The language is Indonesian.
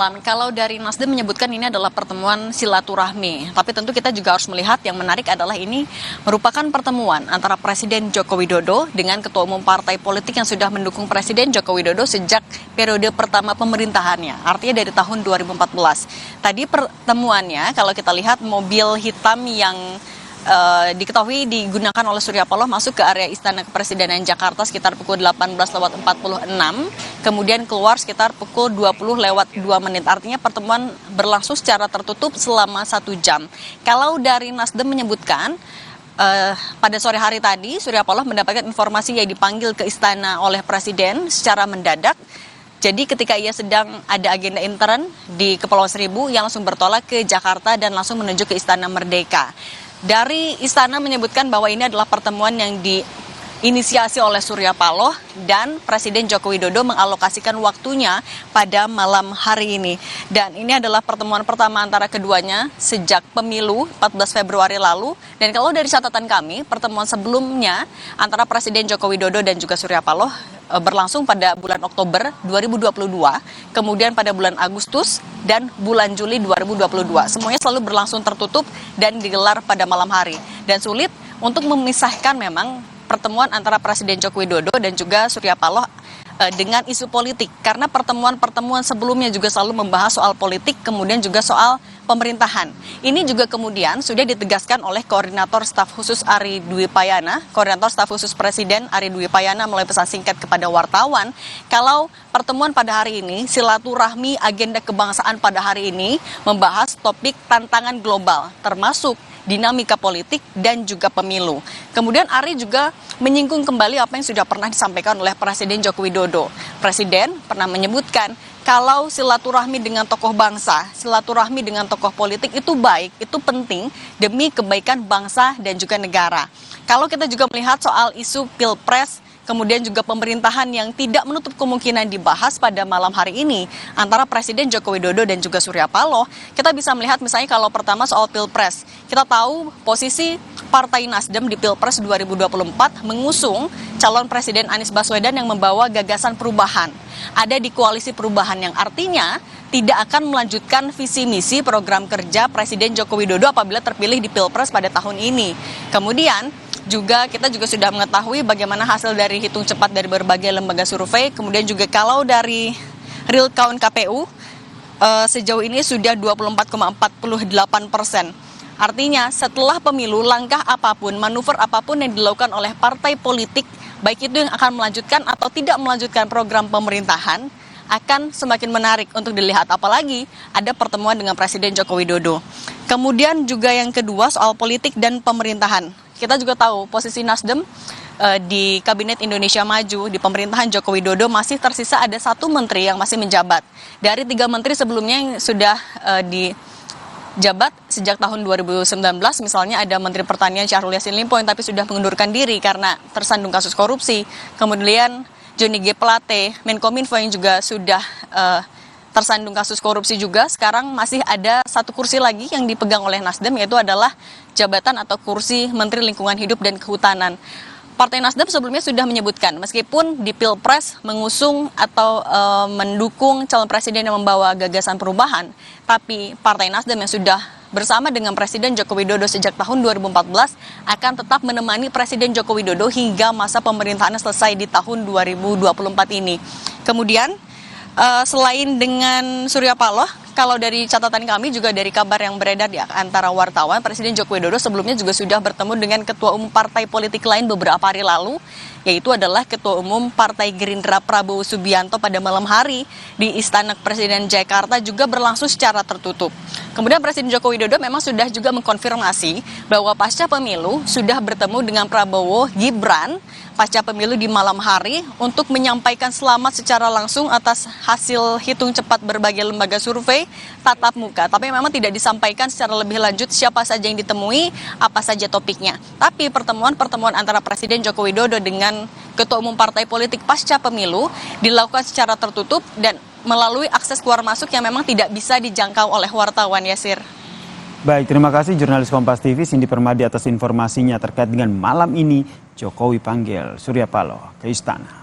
Kalau dari Nasdem menyebutkan ini adalah pertemuan silaturahmi, tapi tentu kita juga harus melihat yang menarik adalah ini merupakan pertemuan antara Presiden Joko Widodo dengan Ketua Umum Partai Politik yang sudah mendukung Presiden Joko Widodo sejak periode pertama pemerintahannya, artinya dari tahun 2014. Tadi pertemuannya, kalau kita lihat mobil hitam yang diketahui digunakan oleh Surya Paloh masuk ke area Istana Kepresidenan Jakarta sekitar pukul 18.46, kemudian keluar sekitar pukul 20.02. Artinya pertemuan berlangsung secara tertutup selama 1 jam. Kalau dari Nasdem menyebutkan pada sore hari tadi Surya Paloh mendapatkan informasi yang dipanggil ke istana oleh Presiden secara mendadak. Jadi ketika ia sedang ada agenda intern di Kepulauan Seribu, ia langsung bertolak ke Jakarta dan langsung menuju ke Istana Merdeka. Dari istana menyebutkan bahwa ini adalah pertemuan yang diinisiasi oleh Surya Paloh dan Presiden Joko Widodo mengalokasikan waktunya pada malam hari ini. Dan ini adalah pertemuan pertama antara keduanya sejak pemilu 14 Februari lalu. Dan kalau dari catatan kami, pertemuan sebelumnya antara Presiden Joko Widodo dan juga Surya Paloh berlangsung pada bulan Oktober 2022, kemudian pada bulan Agustus dan bulan Juli 2022. Semuanya selalu berlangsung tertutup dan digelar pada malam hari. Dan sulit untuk memisahkan memang pertemuan antara Presiden Joko Widodo dan juga Surya Paloh dengan isu politik. Karena pertemuan-pertemuan sebelumnya juga selalu membahas soal politik, kemudian juga soal pemerintahan. Ini juga kemudian sudah ditegaskan oleh Koordinator Staf Khusus Ari Dwi Payana, Koordinator Staf Khusus Presiden Ari Dwi Payana melalui pesan singkat kepada wartawan, kalau pertemuan pada hari ini, silaturahmi agenda kebangsaan pada hari ini membahas topik tantangan global, termasuk dinamika politik dan juga pemilu. Kemudian Ari juga menyinggung kembali apa yang sudah pernah disampaikan oleh Presiden Joko Widodo. Presiden pernah menyebutkan kalau silaturahmi dengan tokoh bangsa, silaturahmi dengan tokoh politik itu baik, itu penting demi kebaikan bangsa dan juga negara. Kalau kita juga melihat soal isu Pilpres, kemudian juga pemerintahan yang tidak menutup kemungkinan dibahas pada malam hari ini antara Presiden Joko Widodo dan juga Surya Paloh, kita bisa melihat misalnya kalau pertama soal Pilpres. Kita tahu posisi Partai Nasdem di Pilpres 2024 mengusung calon Presiden Anies Baswedan yang membawa gagasan perubahan. Ada di koalisi perubahan yang artinya tidak akan melanjutkan visi misi program kerja Presiden Joko Widodo apabila terpilih di Pilpres pada tahun ini. Kemudian kita juga sudah mengetahui bagaimana hasil dari hitung cepat dari berbagai lembaga survei. Kemudian juga kalau dari real count KPU sejauh ini sudah 24,48%. Artinya setelah pemilu langkah apapun, manuver apapun yang dilakukan oleh partai politik, baik itu yang akan melanjutkan atau tidak melanjutkan program pemerintahan, akan semakin menarik untuk dilihat. Apalagi ada pertemuan dengan Presiden Joko Widodo. Kemudian juga yang kedua soal politik dan pemerintahan. Kita juga tahu posisi Nasdem di Kabinet Indonesia Maju, di pemerintahan Joko Widodo masih tersisa ada 1 menteri yang masih menjabat. Dari 3 menteri sebelumnya yang sudah dijabat sejak tahun 2019, misalnya ada Menteri Pertanian Syahrul Yassin Limpo yang tapi sudah mengundurkan diri karena tersandung kasus korupsi. Kemudian Johnny G. Plate, Menkominfo yang juga sudah tersandung kasus korupsi juga. Sekarang masih ada 1 kursi lagi yang dipegang oleh Nasdem, yaitu adalah jabatan atau kursi Menteri Lingkungan Hidup dan Kehutanan. Partai Nasdem sebelumnya sudah menyebutkan meskipun di Pilpres mengusung atau mendukung calon presiden yang membawa gagasan perubahan, tapi Partai Nasdem yang sudah bersama dengan Presiden Joko Widodo sejak tahun 2014 akan tetap menemani Presiden Joko Widodo hingga masa pemerintahannya selesai di tahun 2024 ini. Kemudian selain dengan Surya Paloh, kalau dari catatan kami juga dari kabar yang beredar di antara wartawan, Presiden Joko Widodo sebelumnya juga sudah bertemu dengan Ketua Umum Partai Politik lain beberapa hari lalu, yaitu adalah Ketua Umum Partai Gerindra Prabowo Subianto pada malam hari di Istana Kepresidenan Jakarta juga berlangsung secara tertutup. Kemudian Presiden Joko Widodo memang sudah juga mengkonfirmasi bahwa pasca pemilu sudah bertemu dengan Prabowo Gibran pasca pemilu di malam hari untuk menyampaikan selamat secara langsung atas hasil hitung cepat berbagai lembaga survei tatap muka. Tapi memang tidak disampaikan secara lebih lanjut siapa saja yang ditemui, apa saja topiknya. Tapi pertemuan-pertemuan antara Presiden Joko Widodo dengan Ketua Umum Partai Politik pasca pemilu dilakukan secara tertutup dan melalui akses keluar masuk yang memang tidak bisa dijangkau oleh wartawan, Yasir. Baik, terima kasih jurnalis Kompas TV Cindy Permadi atas informasinya terkait dengan malam ini Jokowi panggil Surya Paloh ke istana.